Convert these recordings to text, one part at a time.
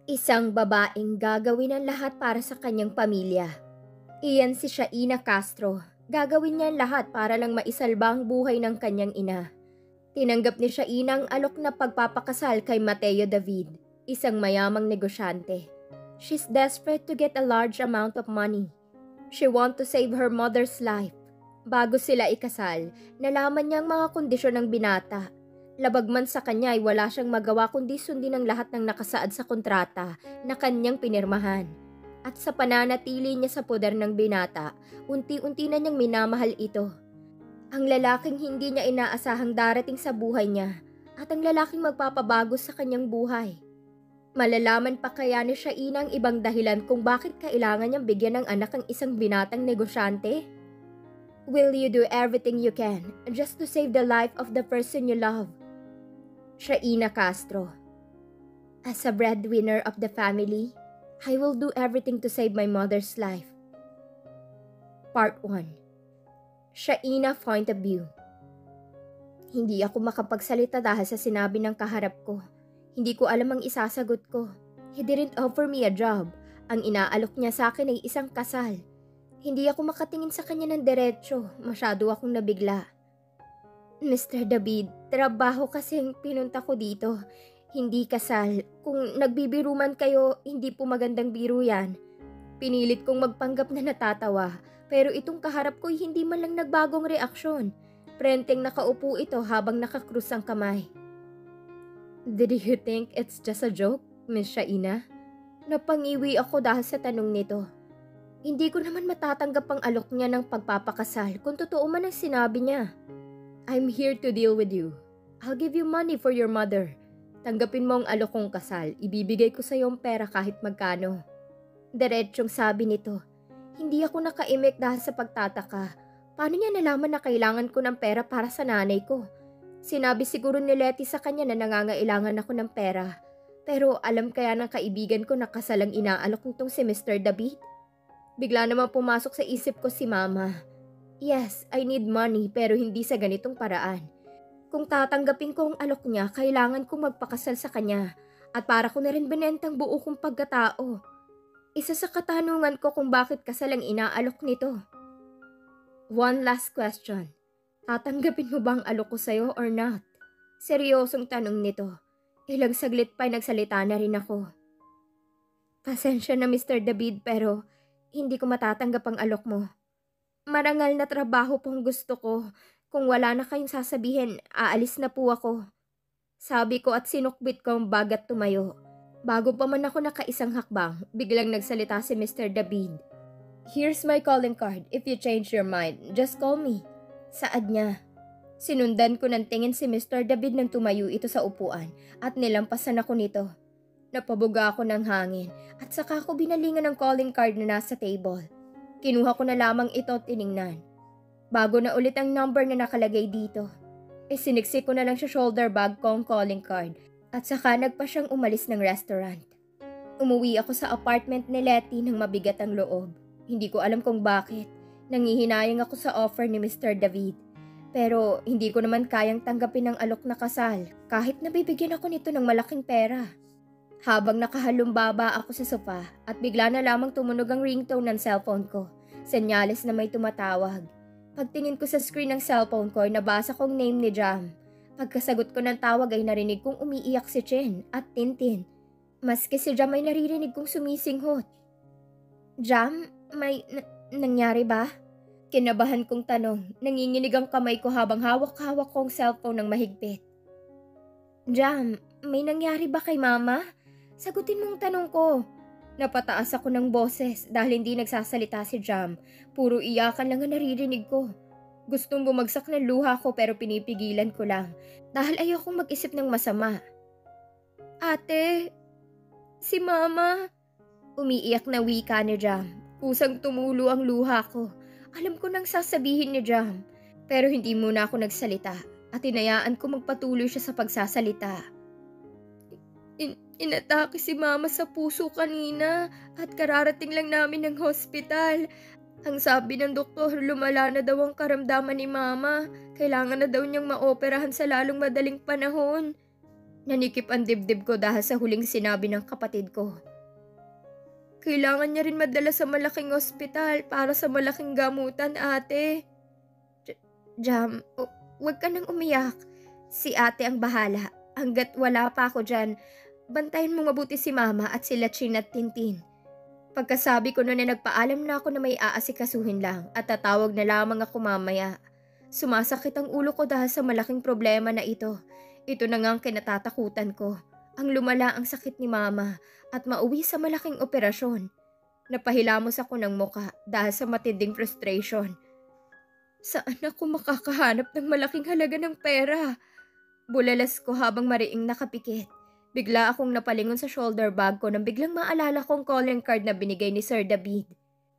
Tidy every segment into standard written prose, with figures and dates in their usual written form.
Isang babaeng gagawin ang lahat para sa kanyang pamilya. Iyan si Shaina Castro. Gagawin niya ang lahat para lang maisalba ang buhay ng kanyang ina. Tinanggap ni Shaina ang alok na pagpapakasal kay Mateo David, isang mayamang negosyante. She's desperate to get a large amount of money. She wants to save her mother's life. Bago sila ikasal, nalaman niya ang mga kondisyon ng binata. Labag man sa kanya ay wala siyang magawa kundi sundin ang lahat ng nakasaad sa kontrata na kanyang pinirmahan. At sa pananatili niya sa poder ng binata, unti-unti na niyang minamahal ito. Ang lalaking hindi niya inaasahang darating sa buhay niya at ang lalaking magpapabago sa kanyang buhay. Malalaman pa kaya ni Shaina ang ibang dahilan kung bakit kailangan niyang bigyan ng anak ang isang binatang negosyante? Will you do everything you can just to save the life of the person you love? Shaina Castro. As a breadwinner of the family, I will do everything to save my mother's life. Part 1. Shaina Point of View. Hindi ako makapagsalita dahil sa sinabi ng kaharap ko. Hindi ko alam ang isasagot ko. He didn't offer me a job. Ang inaalok niya sa akin ay isang kasal. Hindi ako makatingin sa kanya ng diretsyo. Masyado akong nabigla. Mr. David, trabaho kasing pinunta ko dito. Hindi kasal. Kung nagbibiro man kayo, hindi po magandang biro yan. Pinilit kong magpanggap na natatawa, pero itong kaharap ko'y hindi man lang nagbagong reaksyon. Prenteng nakaupo ito habang nakakrus ang kamay. Did you think it's just a joke, Miss Shaina? Napangiwi ako dahil sa tanong nito. Hindi ko naman matatanggap ang alok niya ng pagpapakasal kung totoo man ang sinabi niya. I'm here to deal with you. I'll give you money for your mother. Tanggapin mo ang alok kong kasal. Ibibigay ko sa iyo ang pera kahit magkano. Diretsyong sabi nito. Hindi ako nakaimik dahil sa pagtataka. Paano niya nalaman na kailangan ko ng pera para sa nanay ko? Sinabi siguro ni Letty sa kanya na nangangailangan ako ng pera. Pero alam kaya ng kaibigan ko na kasal ang inaalok nitong si Mr. David? Bigla naman pumasok sa isip ko si Mama. Yes, I need money pero hindi sa ganitong paraan. Kung tatanggapin ko ang alok niya, kailangan kong magpakasal sa kanya at para ko na rin binentang buo kong pagkatao. Isa sa katanungan ko kung bakit kasal ang inaalok nito. One last question. Tatanggapin mo ba ang alok ko sa'yo or not? Seryosong tanong nito. Ilang saglit pa nagsalita na rin ako. Pasensya na Mr. David pero hindi ko matatanggap ang alok mo. Marangal na trabaho pong gusto ko. Kung wala na kayong sasabihin, aalis na po ako. Sabi ko at sinukbit ko ang bag at tumayo. Bago pa man ako nakaisang hakbang, biglang nagsalita si Mr. David. Here's my calling card. If you change your mind, just call me. Saad niya. Sinundan ko ng tingin si Mr. David nang tumayo ito sa upuan at nilampasan ako nito. Napabuga ako ng hangin at saka ko binalingan ang calling card na nasa table. Kinuha ko na lamang ito at tiningnan. Bago na ulit ang number na nakalagay dito. Siniksik ko na lang sa shoulder bag ko ang calling card at saka nagpa siyang umalis ng restaurant. Umuwi ako sa apartment ni Letty nang mabigat ang loob. Hindi ko alam kung bakit. Nangihinayang ako sa offer ni Mr. David. Pero hindi ko naman kayang tanggapin ang alok na kasal kahit nabibigyan ako nito ng malaking pera. Habang nakahalumbaba ako sa sofa at bigla na lamang tumunog ang ringtone ng cellphone ko. Senyales na may tumatawag. Pagtingin ko sa screen ng cellphone ko ay nabasa kong name ni Jam. Pagkasagot ko ng tawag ay narinig kong umiiyak si Chen at Tintin. Maski si Jam ay naririnig kong sumisinghot. Jam, may nangyari ba? Kinabahan kong tanong. Nanginginig ang kamay ko habang hawak-hawak ko ang cellphone ng mahigpit. Jam, may nangyari ba kay Mama? Sagutin mong tanong ko. Napataas ako ng boses dahil hindi nagsasalita si Jam. Puro iyakan lang ang naririnig ko. Gustong bumagsak ng luha ko pero pinipigilan ko lang dahil ayokong mag-isip ng masama. Ate, si Mama. Umiiyak na wika ni Jam. Kusang tumulo ang luha ko. Alam ko nang sasabihin ni Jam. Pero hindi muna ako nagsalita at inayaan ko magpatuloy siya sa pagsasalita. Inatake si Mama sa puso kanina at kararating lang namin ng hospital. Ang sabi ng doktor, lumala na daw ang karamdaman ni Mama. Kailangan na daw niyang maoperahan sa lalong madaling panahon. Nanikip ang dibdib ko dahil sa huling sinabi ng kapatid ko. Kailangan niya rin madala sa malaking ospital para sa malaking gamutan, ate. Jam, huwag ka nang umiyak. Si ate ang bahala. Hanggat wala pa ako dyan, bantayan mo mabuti si mama at sila Chin at Tintin. Pagkasabi ko na nagpaalam na ako na may aasikasuhin lang at tatawag na lamang ako mamaya. Sumasakit ang ulo ko dahil sa malaking problema na ito. Ito na nga ang kinatatakutan ko. Ang lumala ang sakit ni mama at mauwi sa malaking operasyon. Napahilamos ako ng muka dahil sa matinding frustration. Saan ako makakahanap ng malaking halaga ng pera? Bulalas ko habang mariing nakapikit. Bigla akong napalingon sa shoulder bag ko nang biglang maalala kong calling card na binigay ni Sir David.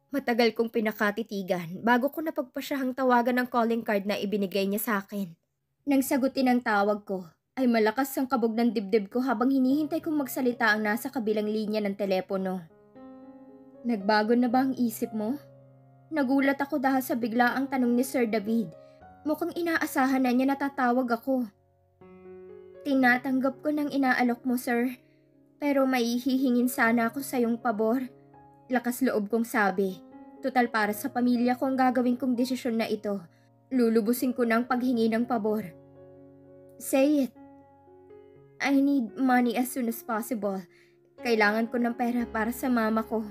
Matagal kong pinakatitigan bago ko napagpasyahang tawagan ng calling card na ibinigay niya sa akin. Nang sagutin ang tawag ko, ay malakas ang kabog ng dibdib ko habang hinihintay kong magsalita ang nasa kabilang linya ng telepono. Nagbago na ba ang isip mo? Nagulat ako dahil sa biglaang tanong ni Sir David. Mukhang inaasahan na niya natatawag ako. Tinatanggap ko ng inaalok mo, sir. Pero may hihingin sana ako sa iyong pabor. Lakas loob kong sabi. Tutal para sa pamilya ko ang gagawin kong desisyon na ito. Lulubusin ko ng paghingi ng pabor. Say it. I need money as soon as possible. Kailangan ko ng pera para sa mama ko.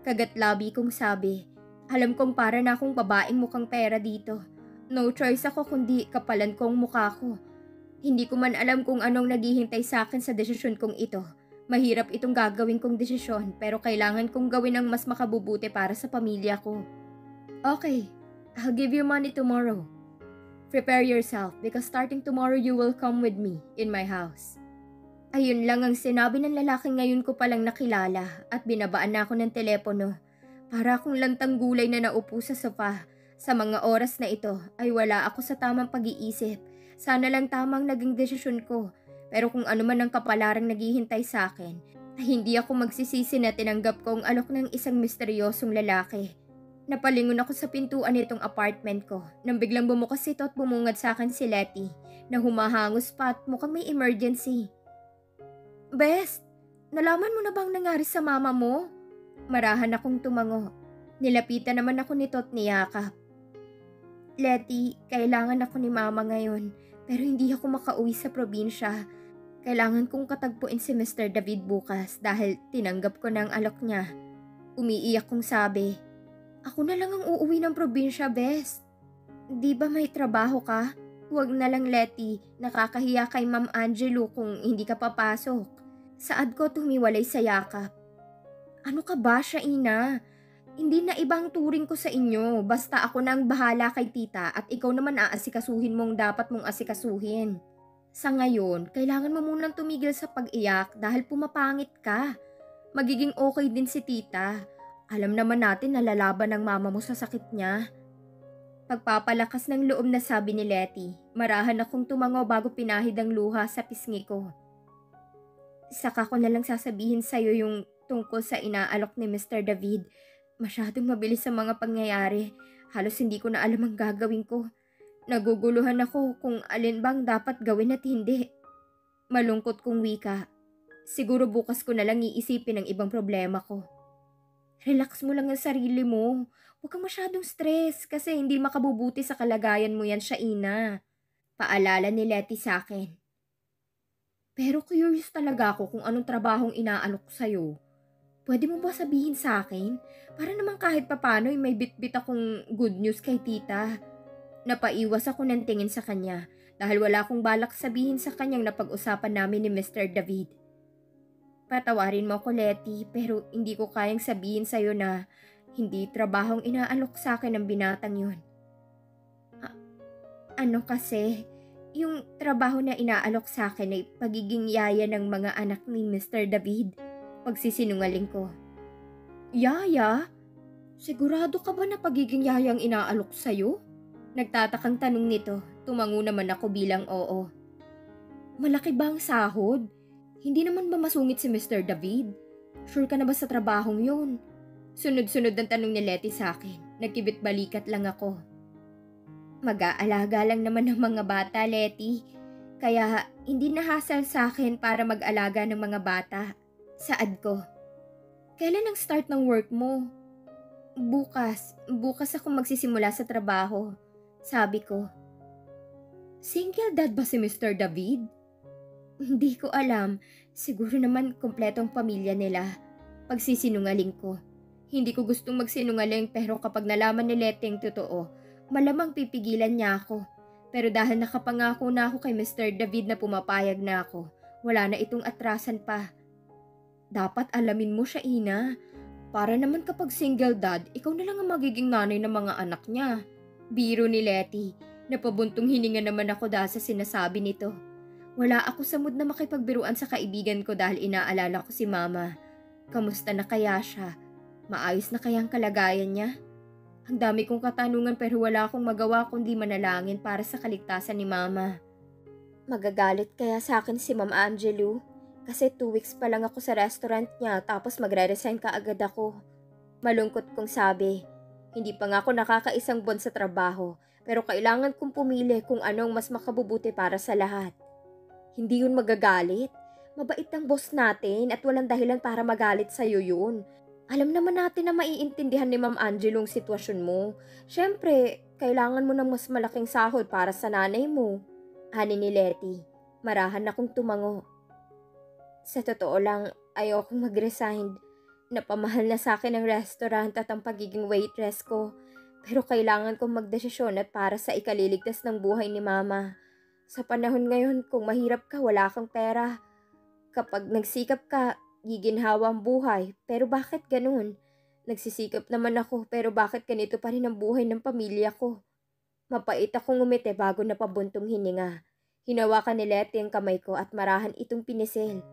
Kagatlabi kong sabi. Alam kong para na akong babaeng mukhang pera dito. No choice ako kundi kapalan ko ang mukha ko. Hindi ko man alam kung anong naghihintay sa akin sa desisyon kong ito. Mahirap itong gagawin kong desisyon pero kailangan kong gawin ang mas makabubuti para sa pamilya ko. Okay, I'll give you money tomorrow. Prepare yourself because starting tomorrow you will come with me in my house. Ayun lang ang sinabi ng lalaki ngayon ko palang nakilala at binabaan na ako ng telepono. Para akong lantang gulay na naupo sa sofa. Sa mga oras na ito ay wala ako sa tamang pag-iisip. Sana lang tamang naging desisyon ko. Pero kung ano man ang kapalarang naghihintay sa akin, ay hindi ako magsisisi na tinanggap ko ang alok ng isang misteryosong lalaki. Napalingon ako sa pintuan nitong apartment ko nang biglang bumukas ito at bumungad sa akin si Letty na humahangos pa at mukhang may emergency. Best, nalaman mo na bang nangyari sa mama mo? Marahan akong tumango. Nilapitan naman ako nito at niyakap. Letty, kailangan ako ni mama ngayon pero hindi ako makauwi sa probinsya. Kailangan kong katagpuin si Mr. David bukas dahil tinanggap ko ng alok niya. Umiiyak kong sabi, ako na lang ang uuwi ng probinsya, Best. Di ba may trabaho ka? Huwag na lang, Letty. Nakakahiya kay Ma'am Angelo kung hindi ka papasok. Saad ko tumiwalay sa yakap. Ano ka ba, Shaina? Hindi na ibang turing ko sa inyo. Basta ako na ang bahala kay tita at ikaw naman aasikasuhin mong dapat mong asikasuhin. Sa ngayon, kailangan mo munang tumigil sa pag-iyak dahil pumapangit ka. Magiging okay din si tita. Alam naman natin na lalaban ng mama mo sa sakit niya. Pagpapalakas ng loob na sabi ni Letty, marahan akong tumango bago pinahid ang luha sa pisngi ko. Saka ko na lang sasabihin sa'yo yung tungkol sa inaalok ni Mr. David. Masyadong mabilis sa mga pangyayari. Halos hindi ko na alam ang gagawin ko. Naguguluhan ako kung alin bang dapat gawin at hindi. Malungkot kong wika. Siguro bukas ko na lang iisipin ang ibang problema ko. Relax mo lang ang sarili mo. Huwag kang masyadong stress kasi hindi makabubuti sa kalagayan mo yan, Shaina. Paalala ni Letty sa akin. Pero curious talaga ako kung anong trabahong inaalok sa'yo. Pwede mo ba sabihin sa akin? Para naman kahit papano may bit-bit akong good news kay tita. Napaiwas ako ng tingin sa kanya dahil wala akong balak sabihin sa kanyang napag-usapan namin ni Mr. David. Patawarin mo ako, Letty, pero hindi ko kayang sabihin sa'yo na hindi trabahong inaalok sa akin ng binatang yun. Ano kasi, yung trabaho na inaalok sa akin ay pagiging yaya ng mga anak ni Mr. David. Pagsisinungaling ko. Yaya? Sigurado ka ba na pagiging yaya ang inaalok sa'yo? Nagtatakang tanong nito, tumango naman ako bilang oo. Malaki ba ang sahod? Hindi naman ba masungit si Mr. David? Sure ka na ba sa trabahong yun? Sunod-sunod ang tanong ni Letty sa akin. Nagkibit balikat lang ako. Mag-aalaga lang naman ng mga bata, Letty. Kaya Hindi na hassle sa akin para mag-alaga ng mga bata. Saad ko. Kailan ang start ng work mo? Bukas. Bukas ako magsisimula sa trabaho. Sabi ko. Single dad ba si Mr. David? Hindi ko alam. Siguro naman kumpletong pamilya nila. Pagsisinungaling ko. Hindi ko gustong magsinungaling pero kapag nalaman ni Letty ang totoo, malamang pipigilan niya ako. Pero dahil nakapangako na ako kay Mr. David na pumapayag na ako, wala na itong atrasan pa. Dapat alamin mo siya, Ina. Para naman kapag single dad, ikaw na lang ang magiging nanay ng mga anak niya. Biro ni Letty. Napabuntong hininga naman ako dahil sa sinasabi nito. Wala ako sa mood na makipagbiruan sa kaibigan ko dahil inaalala ko si Mama. Kamusta na kaya siya? Maayos na kaya ang kalagayan niya? Ang dami kong katanungan pero wala akong magawa kundi manalangin para sa kaligtasan ni Mama. Magagalit kaya sa akin si Ma'am Angelo? Kasi 2 weeks pa lang ako sa restaurant niya tapos magre-resign ka agad ako. Malungkot kong sabi. Hindi pa nga ako nakakaisang buwan sa trabaho pero kailangan kong pumili kung anong mas makabubuti para sa lahat. Hindi yun magagalit. Mabait ang boss natin at walang dahilan para magalit sa'yo yun. Alam naman natin na maiintindihan ni Ma'am Angelo ang sitwasyon mo. Siyempre, kailangan mo ng mas malaking sahod para sa nanay mo. Ani ni Letty. Marahan akong tumango. Sa totoo lang, ayokong mag-resign. Napamahal na sa akin ang restaurant at ang pagiging waitress ko. Pero kailangan kong magdesisyon at para sa ikaliligtas ng buhay ni Mama. Sa panahon ngayon, kung mahirap ka, wala kang pera. Kapag nagsikap ka, giginhawa ang buhay. Pero bakit ganun? Nagsisikap naman ako pero bakit ganito pa rin ang buhay ng pamilya ko? Mapait akong umiti bago napabuntong hininga. Hinawakan ni Letty ang kamay ko at marahan itong pinisil.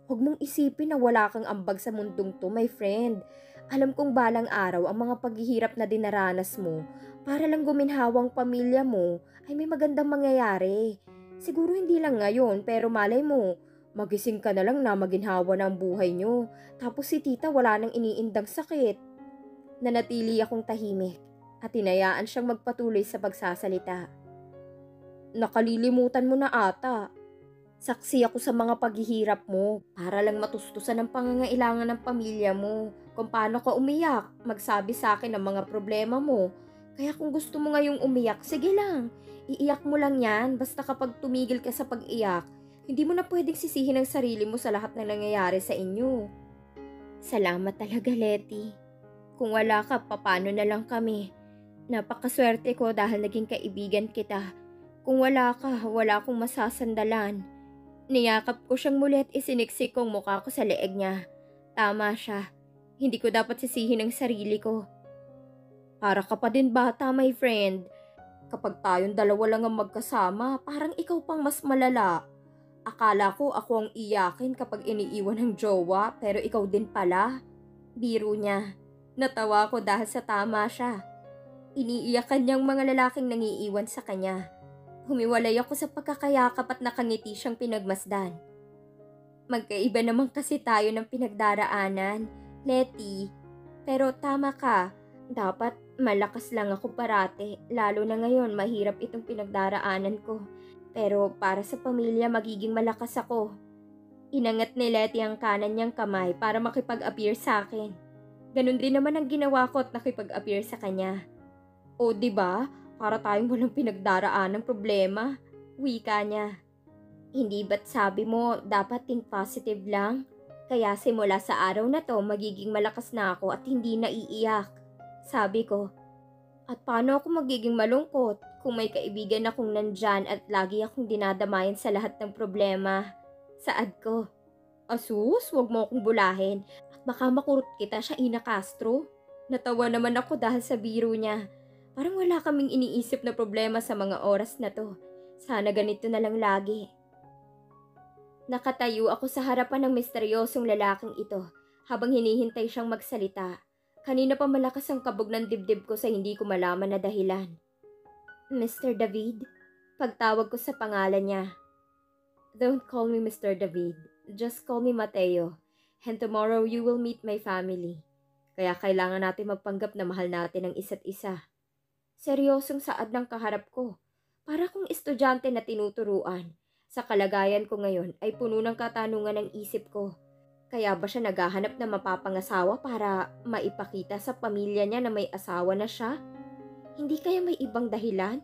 Huwag mong isipin na wala kang ambag sa mundong to, my friend. Alam kong balang araw ang mga paghihirap na dinaranas mo para lang guminhawang pamilya mo ay may magandang mangyayari. Siguro hindi lang ngayon pero malay mo, magising ka na lang na maginhawa na ang buhay nyo. Tapos si tita wala nang iniindang sakit. Nanatili akong tahimik at hinayaan siyang magpatuloy sa pagsasalita. Nakalilimutan mo na ata. Saksi ako sa mga paghihirap mo para lang matustusan ang pangangailangan ng pamilya mo. Kung paano ka umiyak, magsabi sa akin ng mga problema mo. Kaya kung gusto mo ngayong umiyak, sige lang. Iiyak mo lang yan basta kapag tumigil ka sa pag-iyak. Hindi mo na pwedeng sisihin ang sarili mo sa lahat ng nangyayari sa inyo. Salamat talaga, Letty. Kung wala ka, paano na lang kami? Napakaswerte ko dahil naging kaibigan kita. Kung wala ka, wala akong masasandalan. Niyakap ko siyang muli at isiniksik kong mukha ko sa leeg niya. Tama siya. Hindi ko dapat sisihin ang sarili ko. Para ka pa din bata, my friend. Kapag tayong dalawa lang ang magkasama, parang ikaw pang mas malala. Akala ko ako ang iyakin kapag iniiwan ng jowa, pero ikaw din pala. Biro niya. Natawa ko dahil sa tama siya. Iniiyakan niyang mga lalaking nangiiwan sa kanya. Humiwalay ako sa pagkakayakap at nakangiti siyang pinagmasdan. Magkaiba naman kasi tayo ng pinagdaraanan, Letty. Pero tama ka, dapat malakas lang ako parate, lalo na ngayon mahirap itong pinagdaraanan ko. Pero para sa pamilya magiging malakas ako. Inangat ni Letty ang kanan niyang kamay para makipag-appear sa akin. Ganun din naman ang ginawa ko at nakipag-appear sa kanya. O diba? Para tayong walang pinagdaraan ng problema. Wika niya. Hindi ba't sabi mo dapat think positive lang? Kaya simula sa araw na to magiging malakas na ako at hindi naiiyak. Sabi ko. At paano ako magiging malungkot kung may kaibigan akong nandyan at lagi akong dinadamayan sa lahat ng problema? Saad ko. Asus, wag mo akong bulahin. At baka makurot kita siya, Ina Castro. Natawa naman ako dahil sa biro niya. Parang wala kaming iniisip na problema sa mga oras na to. Sana ganito na lang lagi. Nakatayo ako sa harapan ng misteryosong lalaking ito habang hinihintay siyang magsalita. Kanina pa malakas ang kabog ng dibdib ko sa hindi ko malaman na dahilan. Mr. David? Pagtawag ko sa pangalan niya. Don't call me Mr. David. Just call me Mateo. And tomorrow you will meet my family. Kaya kailangan natin magpanggap na mahal natin ang isa't isa. Seryosong saad ng kaharap ko. Para kong estudyante na tinuturuan. Sa kalagayan ko ngayon ay puno ng katanungan ng isip ko. Kaya ba siya naghahanap na mapapangasawa para maipakita sa pamilya niya na may asawa na siya? Hindi kaya may ibang dahilan?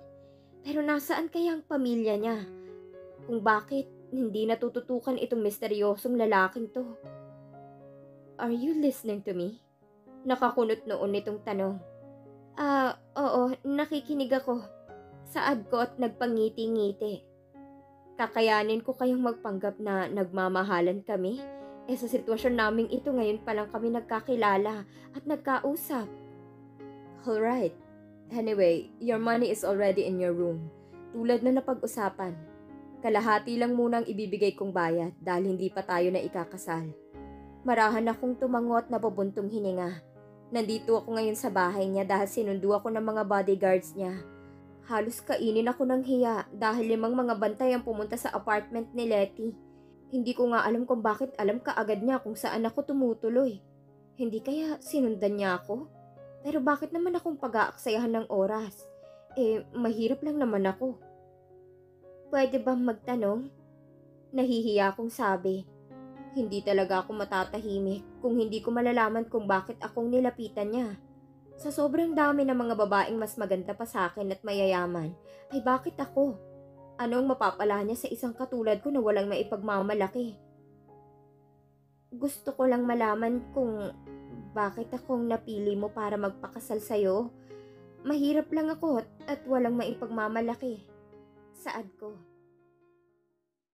Pero nasaan kaya ang pamilya niya? Kung bakit hindi natututukan itong misteryosong lalaking to? Are you listening to me? Nakakunot noon itong tanong. Oo, nakikinig ako. Saad ko at nagpangiti-ngiti. Kakayanin ko kayong magpanggap na nagmamahalan kami? Sa sitwasyon naming ito ngayon pa lang kami nagkakilala at nagkausap. Alright. Anyway, your money is already in your room. Tulad na napag-usapan. Kalahati lang munang ibibigay kong bayad dahil hindi pa tayo na ikakasal. Marahan akong tumango at napabuntong hininga. Nandito ako ngayon sa bahay niya dahil sinundo ako ng mga bodyguards niya. Halos kainin ako ng hiya dahil 5 mga bantay ang pumunta sa apartment ni Letty. Hindi ko nga alam kung bakit alam kaagad niya kung saan ako tumutuloy. Hindi kaya sinundan niya ako? Pero bakit naman akong pag-aaksayahan ng oras? Mahirap lang naman ako. Pwede bang magtanong? Nahihiya akong sabi. Hindi talaga ako matatahimik kung hindi ko malalaman kung bakit akong nilapitan niya. Sa sobrang dami ng mga babaeng mas maganda pa sa akin at mayayaman, ay bakit ako? Ano ang mapapala niya sa isang katulad ko na walang maipagmamalaki? Gusto ko lang malaman kung bakit akong napili mo para magpakasal sa'yo. Mahirap lang ako at walang maipagmamalaki. Saad ko.